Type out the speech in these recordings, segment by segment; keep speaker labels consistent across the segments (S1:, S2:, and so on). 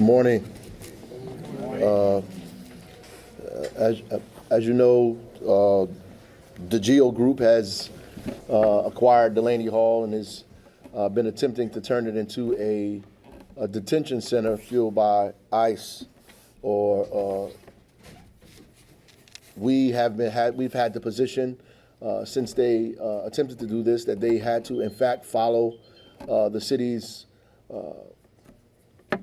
S1: Good morning. Uh, as, as you know, the GEO Group has acquired Delaney Hall and has been attempting to turn it into a detention center fueled by ICE. We've had the position since they attempted to do this that they had to, in fact, follow the city's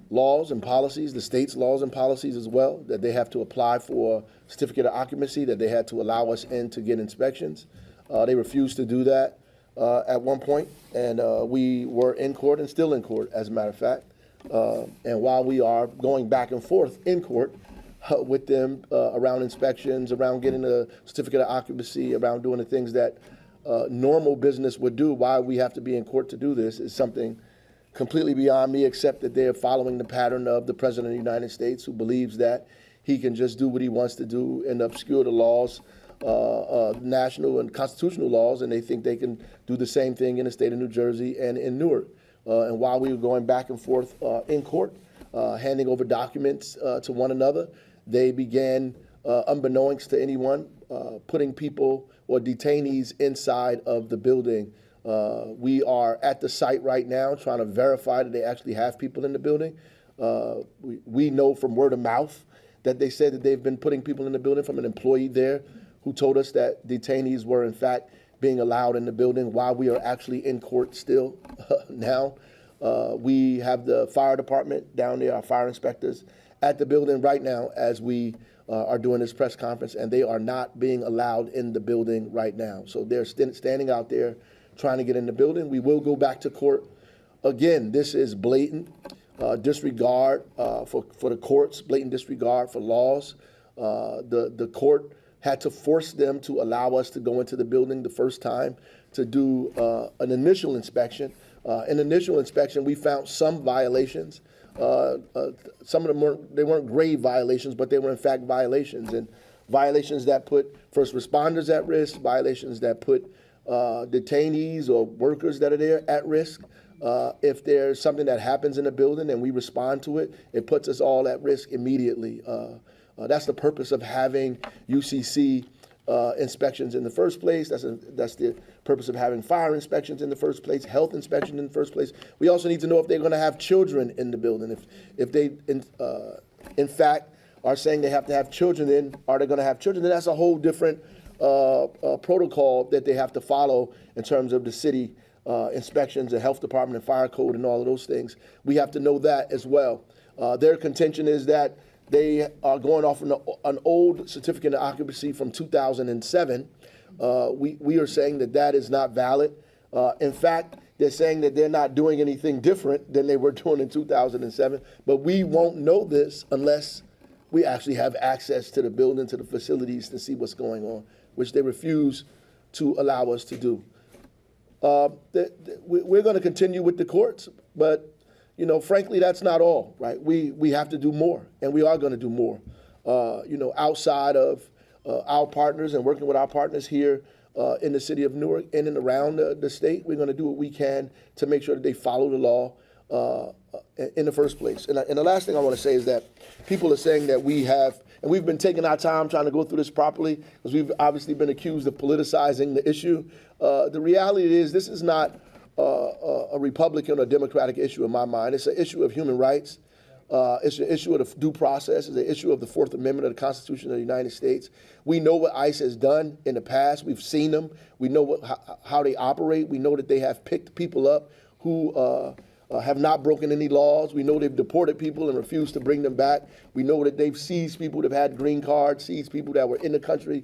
S1: laws and policies, the state's laws and policies as well, that they have to apply for certificate of occupancy, that they had to allow us in to get inspections. They refused to do that at one point, and we were in court and still in court, as a matter of fact. And while we are going back and forth in court with them around inspections, around getting a certificate of occupancy, around doing the things that normal business would do, why we have to be in court to do this is something completely beyond me, except that they're following the pattern of the President of the United States, who believes that he can just do what he wants to do and obscure the laws, national and constitutional laws, and they think they can do the same thing in the state of New Jersey and in Newark. And while we were going back and forth in court, handing over documents to one another, they began, unbeknownst to anyone, putting people or detainees inside of the building. We are at the site right now trying to verify that they actually have people in the building. We know from word of mouth that they said that they've been putting people in the building, from an employee there who told us that detainees were in fact being allowed in the building while we are actually in court still now. We have the fire department down there, our fire inspectors, at the building right now as we are doing this press conference, and they are not being allowed in the building right now. So they're standing out there trying to get in the building. We will go back to court. Again, this is blatant disregard for the courts, blatant disregard for laws. The court had to force them to allow us to go into the building the first time to do an initial inspection. In initial inspection, we found some violations. Some of them weren't grave violations, but they were in fact violations, and violations that put first responders at risk, violations that put detainees or workers that are there at risk. If there's something that happens in a building and we respond to it, it puts us all at risk immediately. That's the purpose of having UCC inspections in the first place. That's the purpose of having fire inspections in the first place, health inspections in the first place. We also need to know if they're going to have children in the building. If they, in fact, are saying they have to have children in, are they going to have children? Then that's a whole different protocol that they have to follow in terms of the city inspections and health department and fire code and all of those things. We have to know that as well. Their contention is that they are going off an old certificate of occupancy from 2007. We are saying that that is not valid. In fact, they're saying that they're not doing anything different than they were doing in 2007, but we won't know this unless we actually have access to the building, to the facilities, to see what's going on, which they refuse to allow us to do. We're going to continue with the courts, but frankly, that's not all, right? We have to do more, and we are going to do more. Outside of our partners and working with our partners here in the city of Newark, in and around the state, we're going to do what we can to make sure that they follow the law in the first place. And the last thing I want to say is that people are saying that we've been taking our time trying to go through this properly, because we've obviously been accused of politicizing the issue. The reality is this is not a Republican or Democratic issue in my mind. It's an issue of human rights. It's an issue of the due process. It's an issue of the Fourth Amendment of the Constitution of the United States. We know what ICE has done in the past. We've seen them. We know how they operate. We know that they have picked people up who have not broken any laws. We know they've deported people and refused to bring them back. We know that they've seized people that have had green cards, seized people that were in the country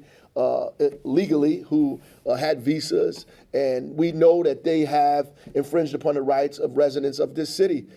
S1: legally who had visas. And we know that they have infringed upon the rights of residents of this city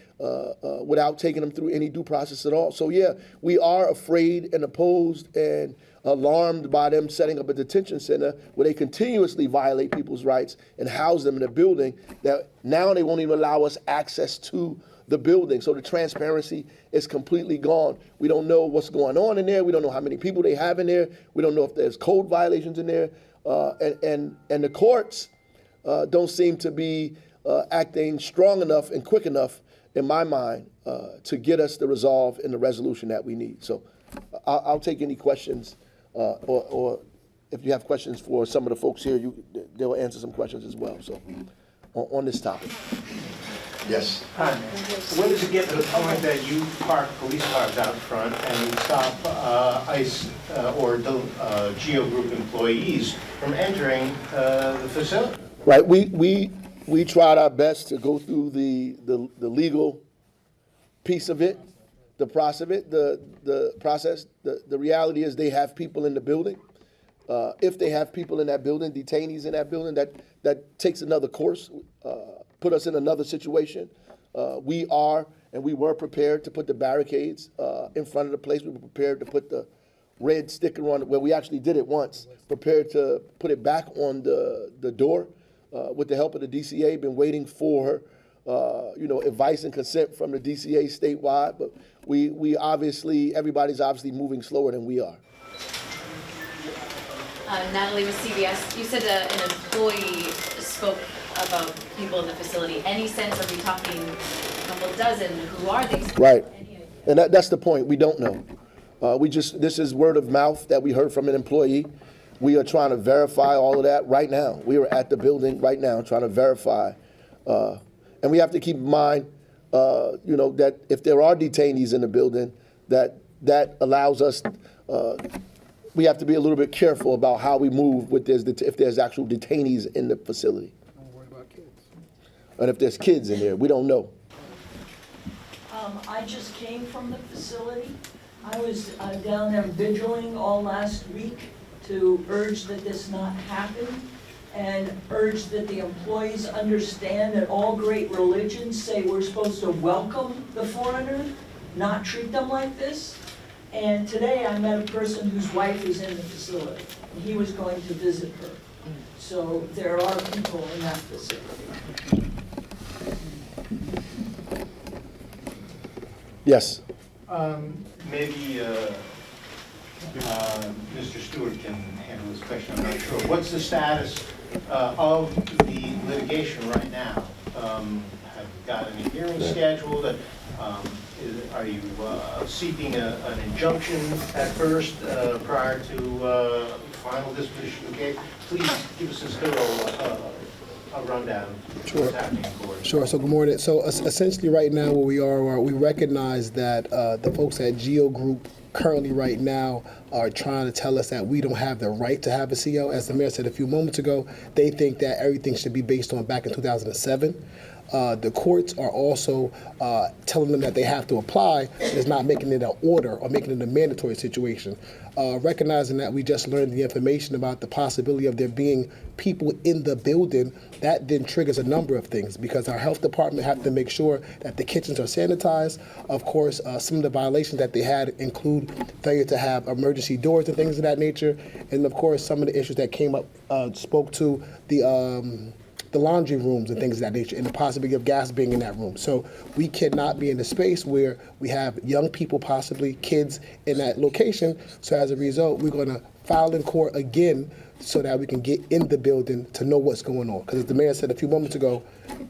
S1: without taking them through any due process at all. So yeah, we are afraid and opposed and alarmed by them setting up a detention center where they continuously violate people's rights and house them in a building that now they won't even allow us access to the building. So the transparency is completely gone. We don't know what's going on in there. We don't know how many people they have in there. We don't know if there's code violations in there. And the courts don't seem to be acting strong enough and quick enough in my mind, to get us the resolve and the resolution that we need. So I'll take any questions, or if you have questions for some of the folks here, they'll answer some questions as well. So on this topic. Yes.
S2: Hi. When does it get to the point that you park police cars out front and stop ICE or GEO Group employees from entering the facility?
S1: Right. We tried our best to go through the legal piece of it, the process of it, the process. The reality is they have people in the building. If they have people in that building, detainees in that building, that takes another course, put us in another situation. We were prepared to put the barricades in front of the place. We were prepared to put the red sticker on it, where we actually did it once, prepared to put it back on the door with the help of the DCA. Been waiting for advice and consent from the DCA statewide, but everybody's obviously moving slower than we are.
S3: Natalie with CBS, you said an employee spoke about people in the facility. Any sense, are we talking a couple dozen? Who are these people?
S1: Right, and that's the point. We don't know. This is word of mouth that we heard from an employee. We are trying to verify all of that right now. We are at the building right now trying to verify. And we have to keep in mind, that if there are detainees in the building, that allows us, we have to be a little bit careful about how we move if there's actual detainees in the facility.
S4: Don't worry about kids.
S1: And if there's kids in there, we don't know.
S5: I just came from the facility. I was down there vigiling all last week to urge that this not happen and urge that the employees understand that all great religions say we're supposed to welcome the foreigner, not treat them like this. And today I met a person whose wife is in the facility, and he was going to visit her. So there are people in that facility.
S1: Yes.
S2: Maybe Mr. Stewart can handle this question, I'm not sure. What's the status of the litigation right now? Have you got any hearings scheduled? Are you seeking an injunction at first prior to final disposition of the case? Please give us a rundown of what's happening in court.
S4: Sure. So good morning. So essentially right now where we are, we recognize that the folks at GEO Group currently right now are trying to tell us that we don't have the right to have a CO. As the mayor said a few moments ago, they think that everything should be based on back in 2007. The courts are also telling them that they have to apply, but it's not making it an order or making it a mandatory situation. Recognizing that we just learned the information about the possibility of there being people in the building, that then triggers a number of things because our health department have to make sure that the kitchens are sanitized. Of course, some of the violations that they had include failure to have emergency doors and things of that nature. And of course, some of the issues that came up spoke to the laundry rooms and things of that nature, and the possibility of gas being in that room. So we cannot be in a space where we have young people, possibly kids, in that location. So as a result, we're going to file in court again so that we can get in the building to know what's going on. Because as the mayor said a few moments ago,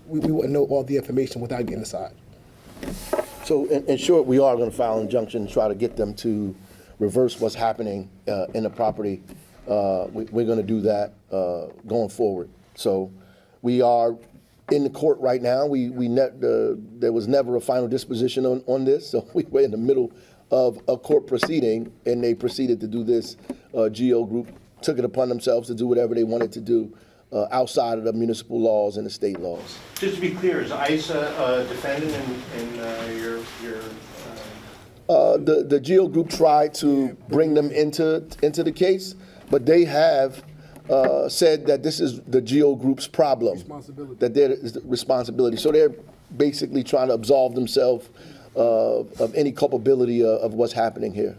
S4: we wouldn't know all the information without getting inside.
S1: So in short, we are going to file an injunction and try to get them to reverse what's happening in the property. We're going to do that going forward. So we are in the court right now. There was never a final disposition on this, so we were in the middle of a court proceeding, and they proceeded to do this. GEO Group took it upon themselves to do whatever they wanted to do outside of the municipal laws and the state laws.
S2: Just to be clear, is ICE a defendant in your
S1: The GEO Group tried to bring them into the case, but they have said that this is the GEO Group's problem, that there is the responsibility. So they're basically trying to absolve themselves of any culpability of what's happening here.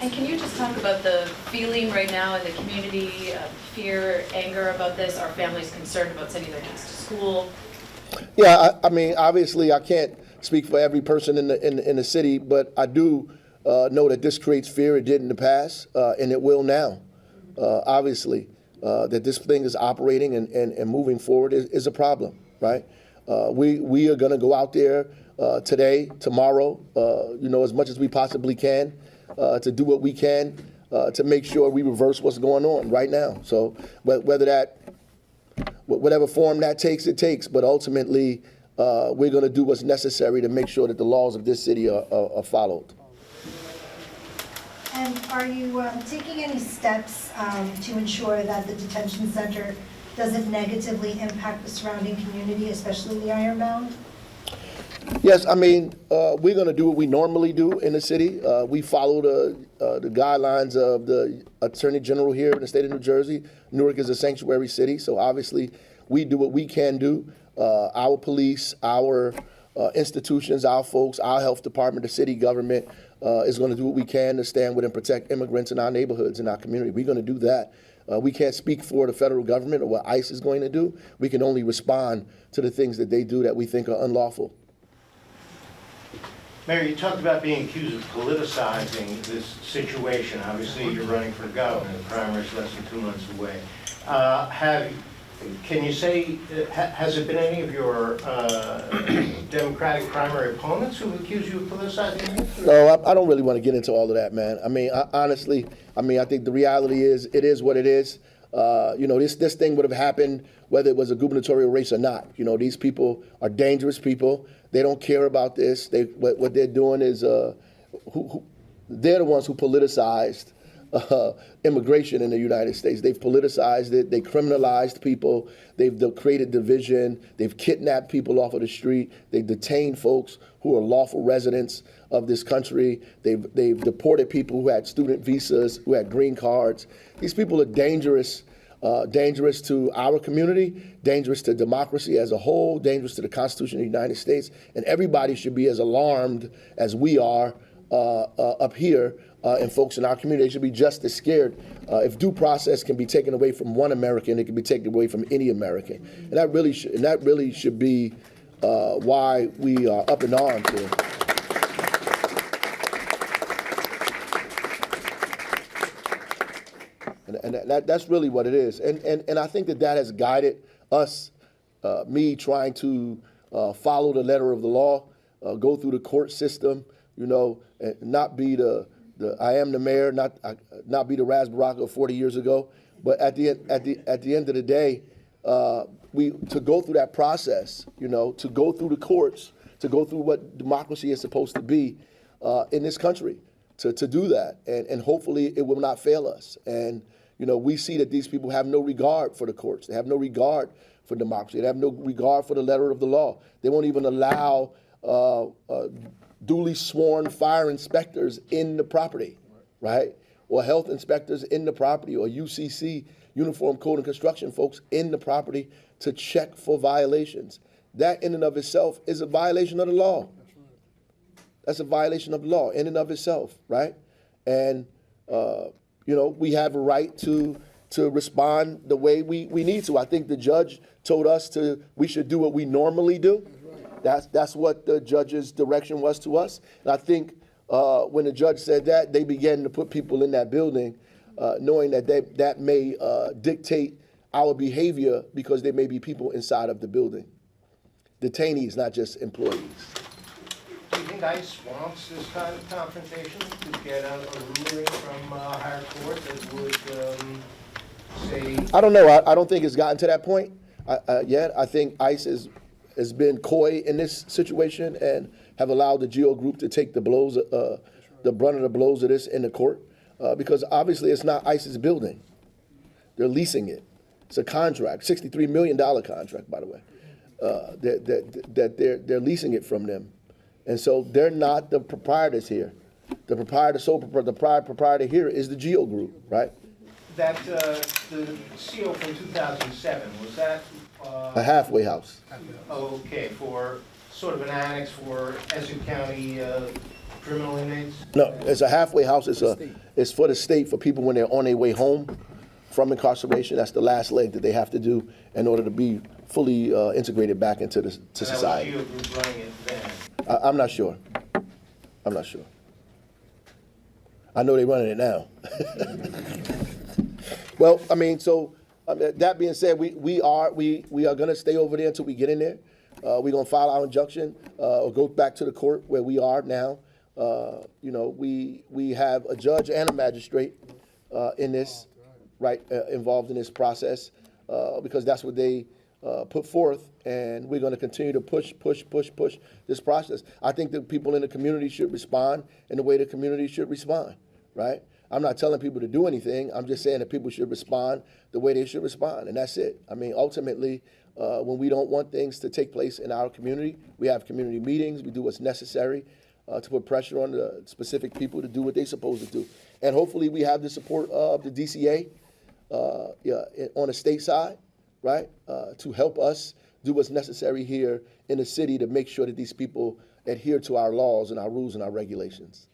S3: And can you just talk about the feeling right now in the community, fear, anger about this? Are families concerned about sending their kids to school?
S1: Yeah, I mean, obviously, I can't speak for every person in the city, but I do know that this creates fear. It did in the past, and it will now. Obviously, that this thing is operating and moving forward is a problem, right? We are going to go out there today, tomorrow, as much as we possibly can to do what we can to make sure we reverse what's going on right now. So whatever form that takes, it takes. But ultimately, we're going to do what's necessary to make sure that the laws of this city are followed.
S6: And are you taking any steps to ensure that the detention center doesn't negatively impact the surrounding community, especially the Ironbound?
S1: Yes, I mean, we're going to do what we normally do in the city. We follow the guidelines of the Attorney General here in the state of New Jersey. Newark is a sanctuary city, so obviously we do what we can do. Our police, our institutions, our folks, our health department, the city government is going to do what we can to stand with and protect immigrants in our neighborhoods, in our community. We're going to do that. We can't speak for the federal government or what ICE is going to do. We can only respond to the things that they do that we think are unlawful.
S2: Mayor, you talked about being accused of politicizing this situation. Obviously, you're running for governor. The primary is less than 2 months away. Can you say, has it been any of your Democratic primary opponents who've accused you of politicizing?
S1: No, I don't really want to get into all of that, man. I mean, honestly, I think the reality is, it is what it is. This thing would have happened whether it was a gubernatorial race or not. These people are dangerous people. They don't care about this. What they're doing is, they're the ones who politicized immigration in the United States. They've politicized it. They criminalized people. They've created division. They've kidnapped people off of the street. They've detained folks who are lawful residents of this country. They've deported people who had student visas, who had green cards. These people are dangerous. Dangerous to our community, dangerous to democracy as a whole, dangerous to the Constitution of the United States, and everybody should be as alarmed as we are up here, and folks in our community. They should be just as scared. If due process can be taken away from one American, it can be taken away from any American, and that really should be why we are up in arms here. And that's really what it is. And I think that has guided us, me trying to follow the letter of the law, go through the court system, and not be the I am the mayor, not be the Ras Baraka of 40 years ago. But at the end of the day, to go through that process, to go through the courts, to go through what democracy is supposed to be in this country, to do that. And hopefully it will not fail us. And we see that these people have no regard for the courts. They have no regard for democracy. They have no regard for the letter of the law. They won't even allow duly sworn fire inspectors in the property, right? Or health inspectors in the property, or UCC, Uniform Code and Construction folks in the property to check for violations. That in and of itself is a violation of the law. That's a violation of the law in and of itself, right? And we have a right to respond the way we need to. I think the judge told us we should do what we normally do. That's what the judge's direction was to us. And I think when the judge said that, they began to put people in that building, knowing that may dictate our behavior because there may be people inside of the building. Detainees, not just employees.
S2: Do you think ICE wants this kind of confrontation to get a ruling from a higher court that would say?
S1: I don't know. I don't think it's gotten to that point yet. I think ICE has been coy in this situation and have allowed the GEO group to take the blows, the brunt of the blows of this in the court, because obviously it's not ICE's building. They're leasing it. It's a contract, $63 million contract, by the way, that they're leasing it from them. And so they're not the proprietors here. The proprietor here is the GEO group, right?
S2: That the CO from 2007, was that?
S1: A halfway house.
S2: Okay, for sort of an annex for Essex County criminal inmates?
S1: No, it's a halfway house. It's for the state, for people when they're on their way home from incarceration. That's the last leg that they have to do in order to be fully integrated back into society.
S2: That was GEO Group running it then?
S1: I'm not sure. I know they're running it now. Well, I mean, so that being said, we are going to stay over there until we get in there. We're gonna file our injunction, or go back to the court where we are now. We have a judge and a magistrate, in this, right, involved in this process, because that's what they, put forth, and we're gonna continue to push this process. I think that people in the community should respond in the way the community should respond, right? I'm not telling people to do anything, I'm just saying that people should respond the way they should respond, and that's it. I mean, ultimately, when we don't want things to take place in our community, we have community meetings, we do what's necessary to put pressure on the specific people to do what they're supposed to do. And hopefully we have the support of the DCA on the state side, right, to help us do what's necessary here in the city to make sure that these people adhere to our laws and our rules and our regulations.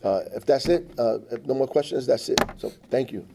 S1: If that's it, if no more questions, that's it. So thank you.